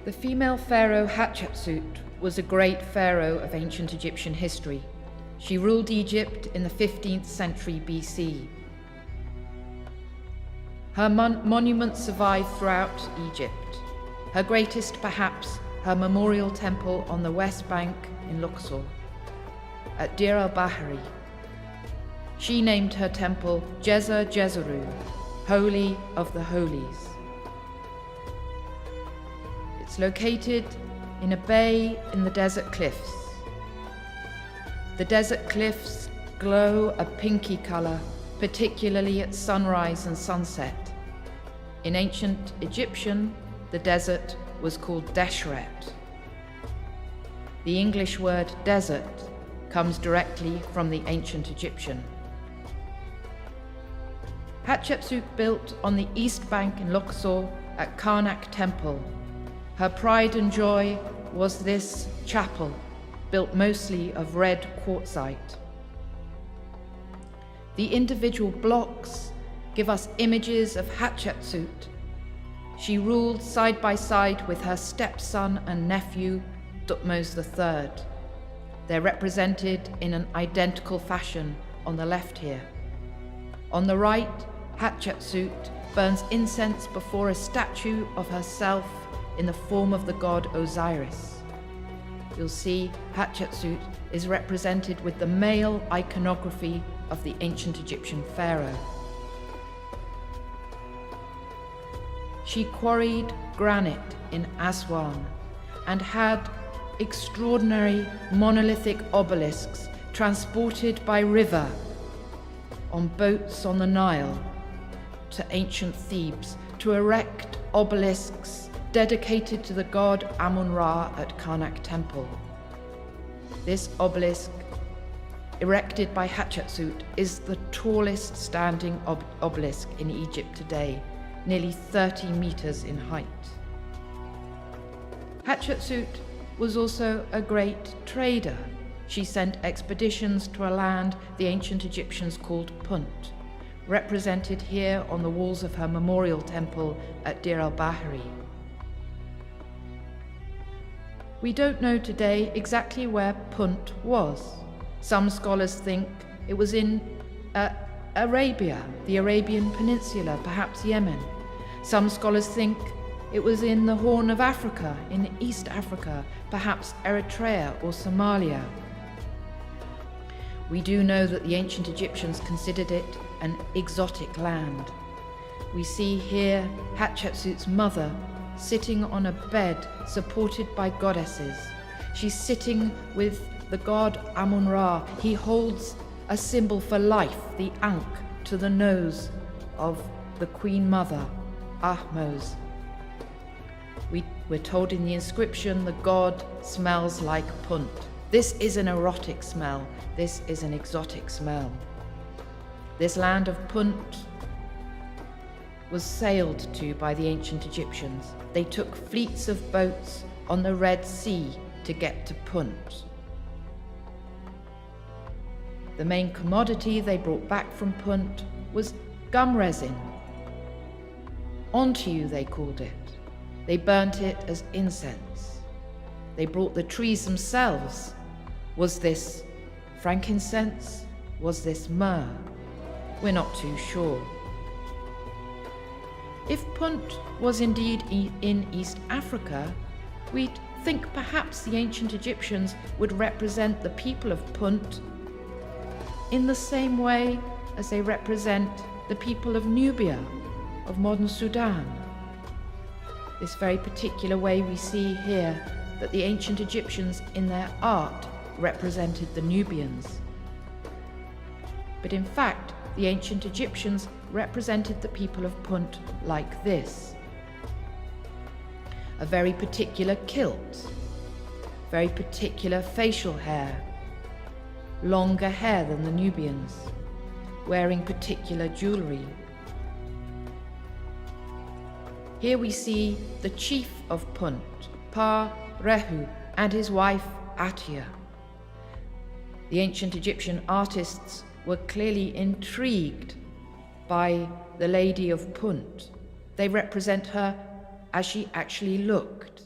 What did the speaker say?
The female pharaoh Hatshepsut was a great pharaoh of ancient Egyptian history. She ruled Egypt in the 15th century BC. Her monuments survive throughout Egypt. Her greatest, perhaps, her memorial temple on the west bank in Luxor, at Deir al-Bahari. She named her temple Djeser Djeseru, Holy of the Holies. It's located in a bay in the desert cliffs. The desert cliffs glow a pinky color, particularly at sunrise and sunset. In ancient Egyptian, the desert was called Deshret. The English word desert comes directly from the ancient Egyptian. Hatshepsut built on the east bank in Luxor at Karnak Temple. Her pride and joy was this chapel, built mostly of red quartzite. The individual blocks give us images of Hatshepsut. She ruled side by side with her stepson and nephew, Thutmose III. They're represented in an identical fashion on the left here. On the right, Hatshepsut burns incense before a statue of herself in the form of the god Osiris. You'll see Hatshepsut is represented with the male iconography of the ancient Egyptian pharaoh. She quarried granite in Aswan and had extraordinary monolithic obelisks transported by river on boats on the Nile to ancient Thebes to erect obelisks dedicated to the god Amun-Ra at Karnak Temple. This obelisk, erected by Hatshepsut, is the tallest standing obelisk in Egypt today, nearly 30 meters in height. Hatshepsut was also a great trader. She sent expeditions to a land the ancient Egyptians called Punt, represented here on the walls of her memorial temple at Deir al-Bahari. We don't know today exactly where Punt was. Some scholars think it was in Arabia, the Arabian Peninsula, perhaps Yemen. Some scholars think it was in the Horn of Africa, in East Africa, perhaps Eritrea or Somalia. We do know that the ancient Egyptians considered it an exotic land. We see here Hatshepsut's mother sitting on a bed supported by goddesses. She's sitting with the god Amun-Ra. He holds a symbol for life, the ankh, to the nose of the Queen Mother, Ahmed. We're told in the inscription the god smells like Punt. This is an erotic smell. This is an exotic smell. This land of Punt was sailed to by the ancient Egyptians. They took fleets of boats on the Red Sea to get to Punt. The main commodity they brought back from Punt was gum resin. Ontiu, they called it. They burnt it as incense. They brought the trees themselves. Was this frankincense? Was this myrrh? We're not too sure. If Punt was indeed in East Africa, we'd think perhaps the ancient Egyptians would represent the people of Punt in the same way as they represent the people of Nubia, of modern Sudan. This very particular way we see here that the ancient Egyptians in their art represented the Nubians. But in fact, the ancient Egyptians represented the people of Punt like this. A very particular kilt, very particular facial hair, longer hair than the Nubians, wearing particular jewelry. Here we see the chief of Punt, Pa-Rehu, and his wife Atia. The ancient Egyptian artists were clearly intrigued by the Lady of Punt. They represent her as she actually looked.